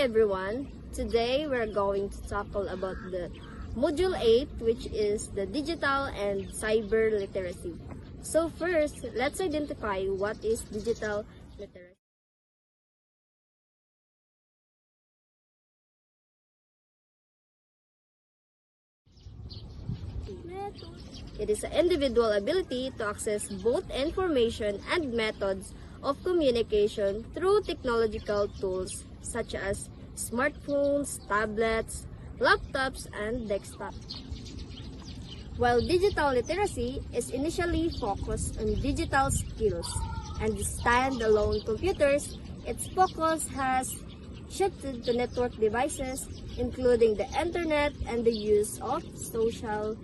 everyone. Today we're going to tackle about the Module 8, which is the digital and cyber literacy. So first, let's identify what is digital literacy. It is an individual ability to access both information and methods of communication through technological tools such as smartphones, tablets, laptops, and desktops. While digital literacy is initially focused on digital skills and standalone computers, its focus has shifted to network devices, including the internet and the use of social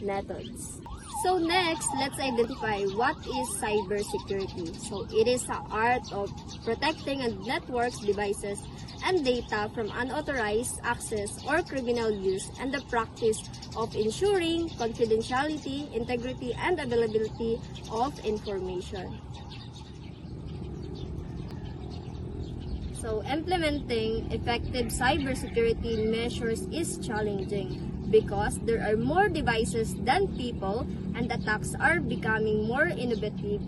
methods. So next, let's identify what is cybersecurity. So it is the art of protecting a network's devices and data from unauthorized access or criminal use, and the practice of ensuring confidentiality, integrity, and availability of information. So implementing effective cybersecurity measures is challenging because there are more devices than people and attacks are becoming more innovative.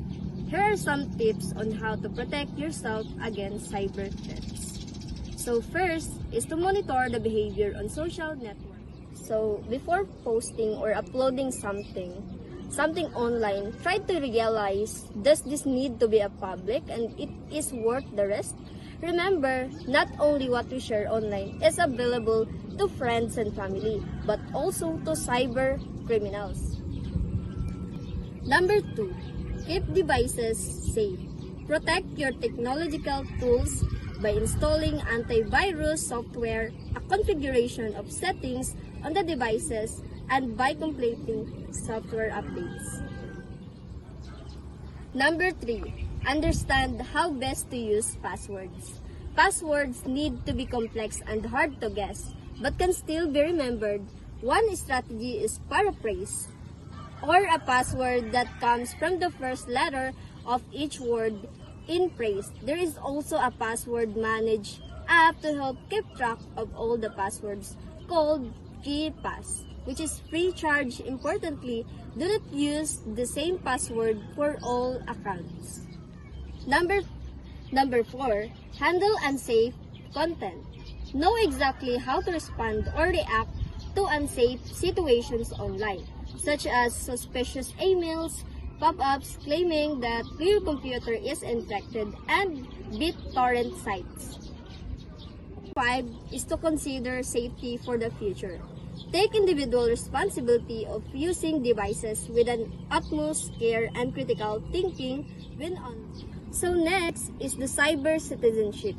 Here are some tips on how to protect yourself against cyber threats. So first is to monitor the behavior on social networks. So before posting or uploading something online, try to realize, does this need to be a public and it is worth the risk? Remember, not only what we share online is available to friends and family, but also to cyber criminals. Number 2, keep devices safe. Protect your technological tools by installing antivirus software, a configuration of settings on the devices, and by completing software updates. Number 3, understand how best to use passwords. Passwords need to be complex and hard to guess, but can still be remembered. One strategy is paraphrase, or a password that comes from the first letter of each word in phrase. There is also a password manage app to help keep track of all the passwords called KeePass, which is free charge. Importantly, do not use the same password for all accounts. Number 4, handle unsafe content. Know exactly how to respond or react to unsafe situations online, such as suspicious emails, pop-ups claiming that your computer is infected, and BitTorrent sites. 5 is to consider safety for the future. Take individual responsibility of using devices with an utmost care and critical thinking when on. So next is the cyber citizenship.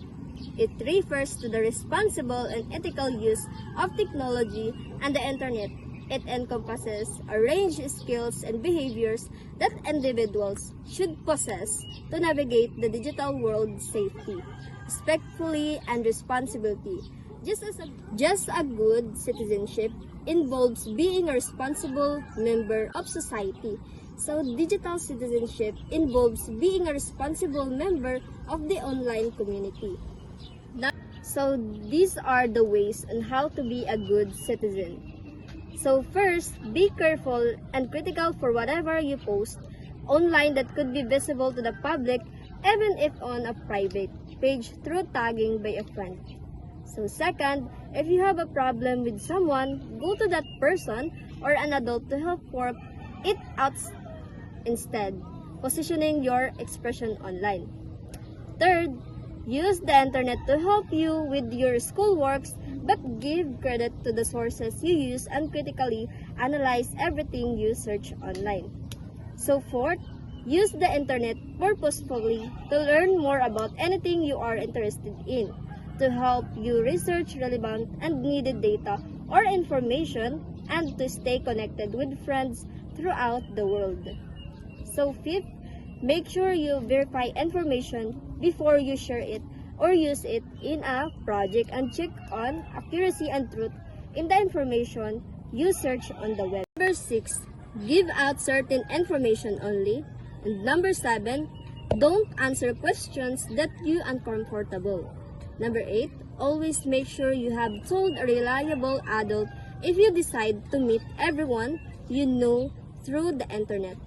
It refers to the responsible and ethical use of technology and the internet. It encompasses a range of skills and behaviors that individuals should possess to navigate the digital world safely, respectfully, and responsibility. Just a good citizenship involves being a responsible member of society. So digital citizenship involves being a responsible member of the online community. So these are the ways on how to be a good citizen. So first, be careful and critical for whatever you post online that could be visible to the public, even if on a private page through tagging by a friend. So second, if you have a problem with someone, go to that person or an adult to help work it out instead, positioning your expression online. Third, use the internet to help you with your schoolworks, but give credit to the sources you use and critically analyze everything you search online. So fourth, use the internet purposefully to learn more about anything you are interested in, to help you research relevant and needed data or information, and to stay connected with friends throughout the world. So fifth, make sure you verify information before you share it or use it in a project, and check on accuracy and truth in the information you search on the web. Number 6, give out certain information only. And number 7, don't answer questions that you uncomfortable. Number 8, always make sure you have told a reliable adult if you decide to meet everyone you know through the internet.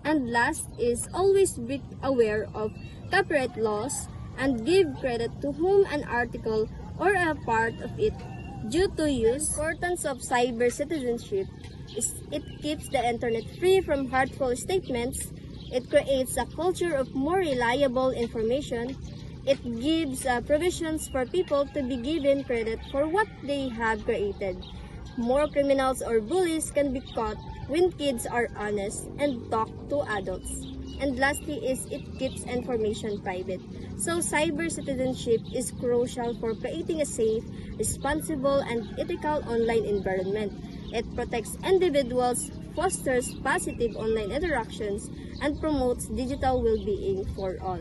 And last is always be aware of copyright laws and give credit to whom an article or a part of it due to use. The importance of cyber citizenship is it keeps the internet free from hurtful statements. It creates a culture of more reliable information. It gives provisions for people to be given credit for what they have created. More criminals or bullies can be caught when kids are honest and talk to adults. And lastly is it keeps information private. So cyber citizenship is crucial for creating a safe, responsible, and ethical online environment. It protects individuals, fosters positive online interactions, and promotes digital well-being for all.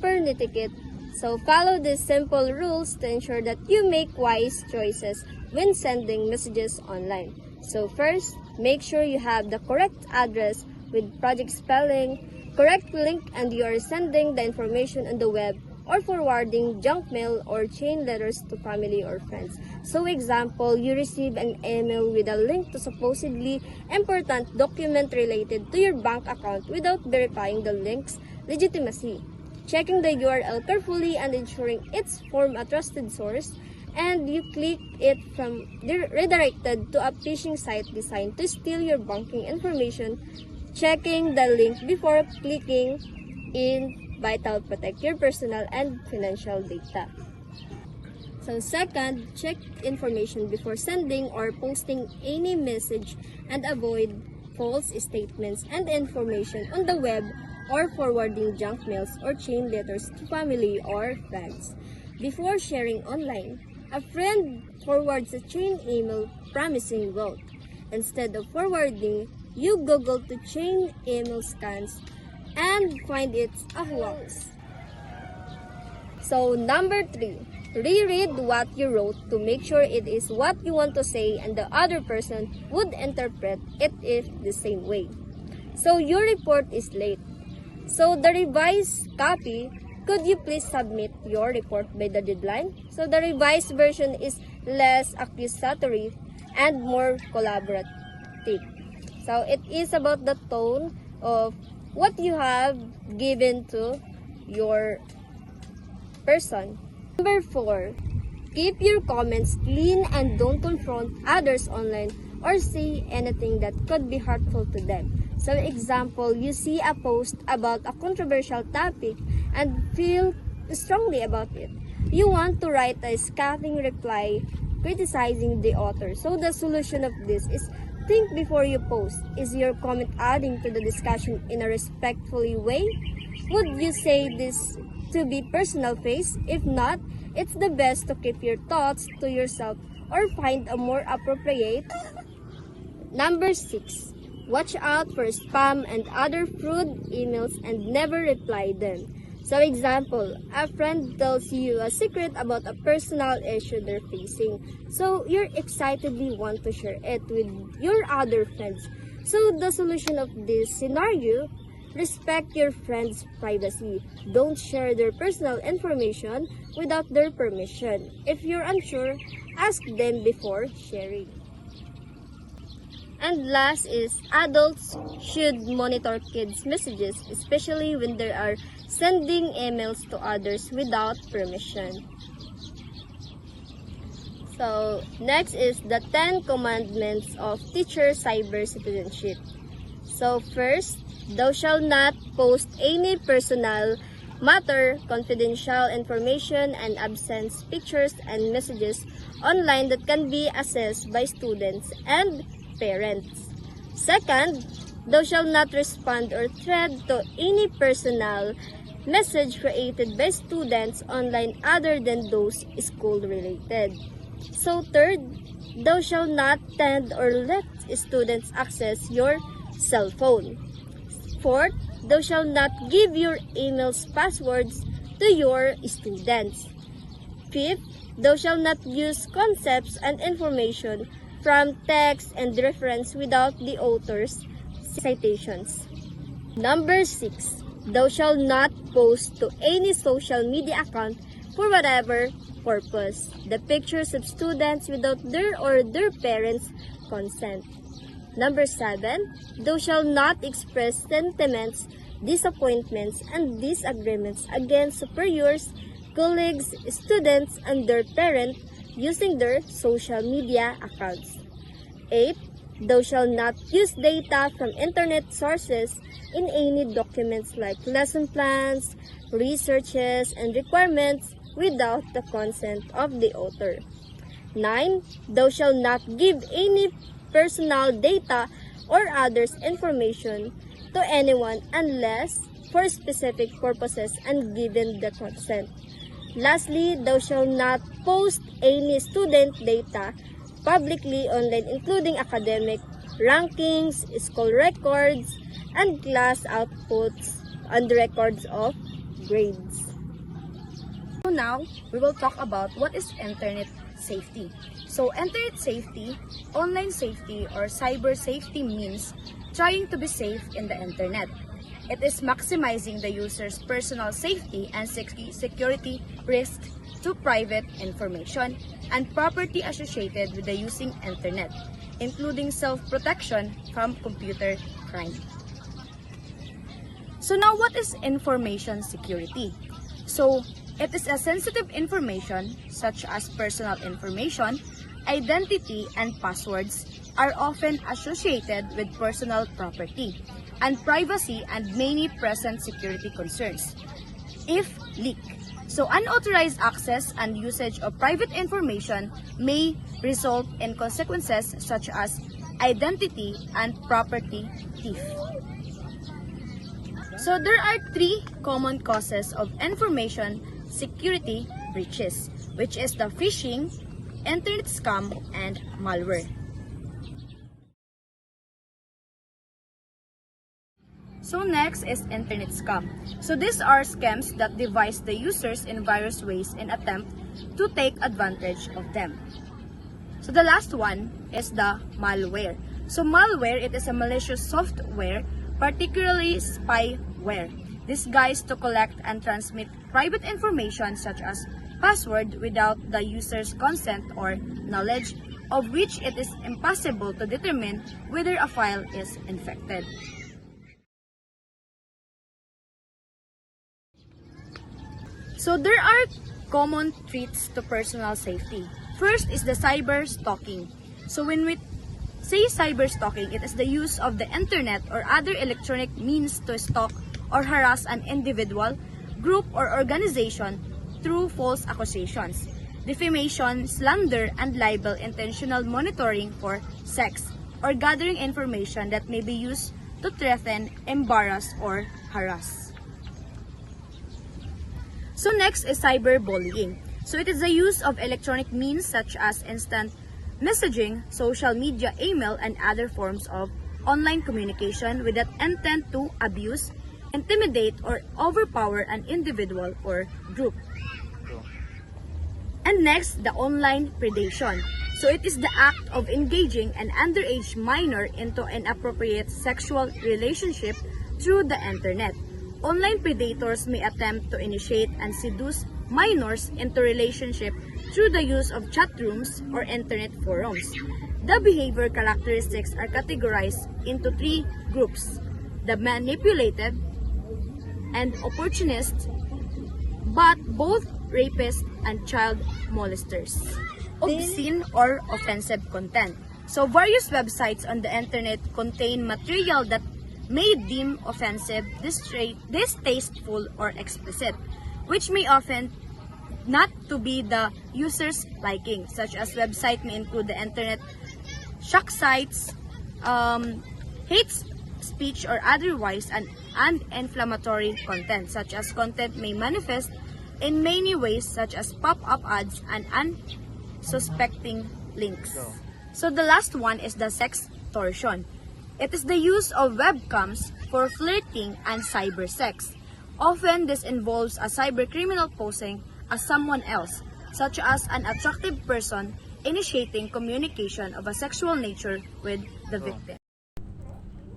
Per netiquette, so follow these simple rules to ensure that you make wise choices when sending messages online. So first, make sure you have the correct address with project spelling, correct link, and you are sending the information on the web or forwarding junk mail or chain letters to family or friends. So example, you receive an email with a link to supposedly important document related to your bank account without verifying the link's legitimacy. Checking the URL carefully and ensuring it's from a trusted source, and you click it from redirected to a phishing site designed to steal your banking information. Checking the link before clicking in vital protect your personal and financial data. So second, check information before sending or posting any message and avoid false statements and information on the web or forwarding junk mails or chain letters to family or friends. Before sharing online, a friend forwards a chain email promising wealth. Instead of forwarding, you Google to chain email scans and find it's a hoax. So number 3, reread what you wrote to make sure it is what you want to say and the other person would interpret it if the same way. So your report is late. So the revised copy, could you please submit your report by the deadline? So the revised version is less accusatory and more collaborative. So it is about the tone of what you have given to your person. Number 4, keep your comments clean and don't confront others online or say anything that could be hurtful to them. So example, you see a post about a controversial topic and feel strongly about it. You want to write a scathing reply criticizing the author. So the solution of this is think before you post. Is your comment adding to the discussion in a respectful way? Would you say this to be personal face? If not, it's the best to keep your thoughts to yourself or find a more appropriate. Number 6, watch out for spam and other fraud emails and never reply them. So example, a friend tells you a secret about a personal issue they're facing. So you excitedly want to share it with your other friends. So the solution of this scenario, respect your friend's privacy. Don't share their personal information without their permission. If you're unsure, ask them before sharing. And last is adults should monitor kids' messages, especially when they are sending emails to others without permission. So next is the 10 commandments of teacher cyber citizenship. So first, thou shalt not post any personal matter, confidential information, and absence pictures and messages online that can be accessed by students and parents. Second, thou shalt not respond or thread to any personal message created by students online other than those school-related. So third, thou shalt not send or let students access your cell phone. Fourth, thou shalt not give your email's passwords to your students. Fifth, thou shalt not use concepts and information from text and reference without the author's citations. Number 6, thou shalt not post to any social media account for whatever purpose. The pictures of students without their or their parents' consent. Number 7, thou shalt not express sentiments, disappointments, and disagreements against superiors, colleagues, students, and their parents using their social media accounts. 8, thou shalt not use data from internet sources in any documents like lesson plans, researches, and requirements without the consent of the author. 9, thou shalt not give any personal data or others information to anyone unless for specific purposes and given the consent. Lastly, thou shalt not post any student data publicly online including academic rankings, school records, and class outputs and records of grades. So now, we will talk about what is internet safety. So internet safety, online safety, or cyber safety means trying to be safe in the internet. It is maximizing the user's personal safety and security risk to private information and property associated with the using internet, including self-protection from computer crime. So now, what is information security? So it is a sensitive information such as personal information, identity, and passwords are often associated with personal property and privacy and many present security concerns. If leaked, so unauthorized access and usage of private information may result in consequences such as identity and property theft. So there are 3 common causes of information security breaches, which is the phishing, internet scam, and malware. So next is internet scam. So these are scams that devise the users in various ways in attempt to take advantage of them. So the last one is the malware. So malware, it is a malicious software, particularly spyware, disguised to collect and transmit private information such as password without the user's consent or knowledge, of which it is impossible to determine whether a file is infected. So there are common threats to personal safety. First is the cyber stalking. So when we say cyber stalking, it is the use of the internet or other electronic means to stalk or harass an individual, group, or organization through false accusations, defamation, slander, and libel, intentional monitoring for sex, or gathering information that may be used to threaten, embarrass, or harass. So next is cyberbullying. So it is the use of electronic means such as instant messaging, social media, email, and other forms of online communication with the intent to abuse, intimidate, or overpower an individual or group. And next, the online predation. So it is the act of engaging an underage minor into an inappropriate sexual relationship through the internet. Online predators may attempt to initiate and seduce minors into relationship through the use of chat rooms or internet forums. The behavior characteristics are categorized into 3 groups: the manipulative and opportunist, but both rapists and child molesters. Obscene or offensive content. So various websites on the internet contain material that may deem offensive, distasteful, or explicit, which may often not to be the user's liking, such as website may include the internet shock sites, hate speech, or otherwise and inflammatory content, such as content may manifest in many ways such as pop-up ads and unsuspecting links. So the last one is the sextortion. It is the use of webcams for flirting and cyber sex. Often this involves a cyber criminal posing as someone else, such as an attractive person initiating communication of a sexual nature with the victim.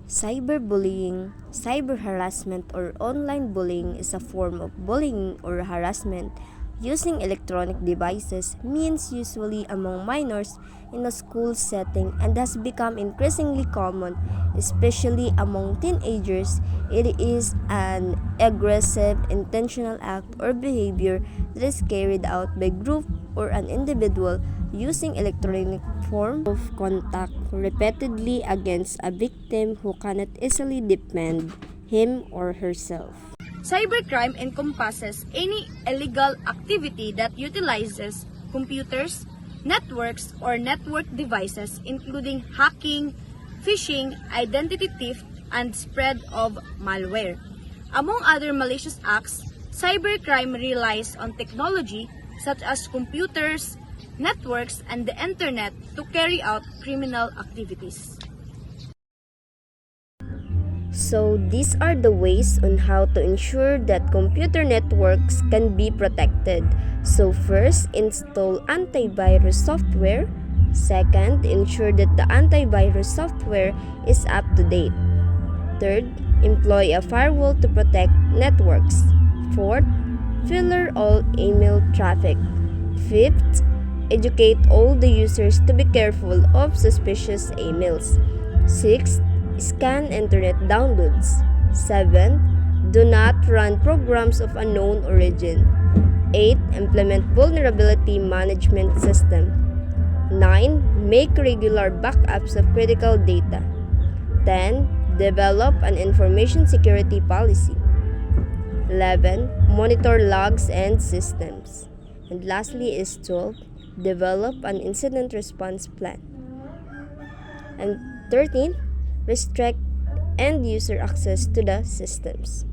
Cyberbullying, cyber harassment, or online bullying is a form of bullying or harassment Using electronic devices means usually among minors in a school setting and has become increasingly common, especially among teenagers. It is an aggressive, intentional act or behavior that is carried out by group or an individual using electronic form of contact repeatedly against a victim who cannot easily defend him or herself. Cybercrime encompasses any illegal activity that utilizes computers, networks, or network devices, including hacking, phishing, identity theft, and spread of malware. Among other malicious acts, cybercrime relies on technology such as computers, networks, and the internet to carry out criminal activities. So these are the ways on how to ensure that computer networks can be protected. So first, install antivirus software. Second, ensure that the antivirus software is up to date. Third, employ a firewall to protect networks. Fourth, filter all email traffic. Fifth, educate all the users to be careful of suspicious emails. Sixth, scan internet downloads. 7. Do not run programs of unknown origin. 8. Implement vulnerability management system. 9. Make regular backups of critical data. 10. Develop an information security policy. 11. Monitor logs and systems. And lastly is 12. Develop an incident response plan. And 13. Restrict end user access to the systems.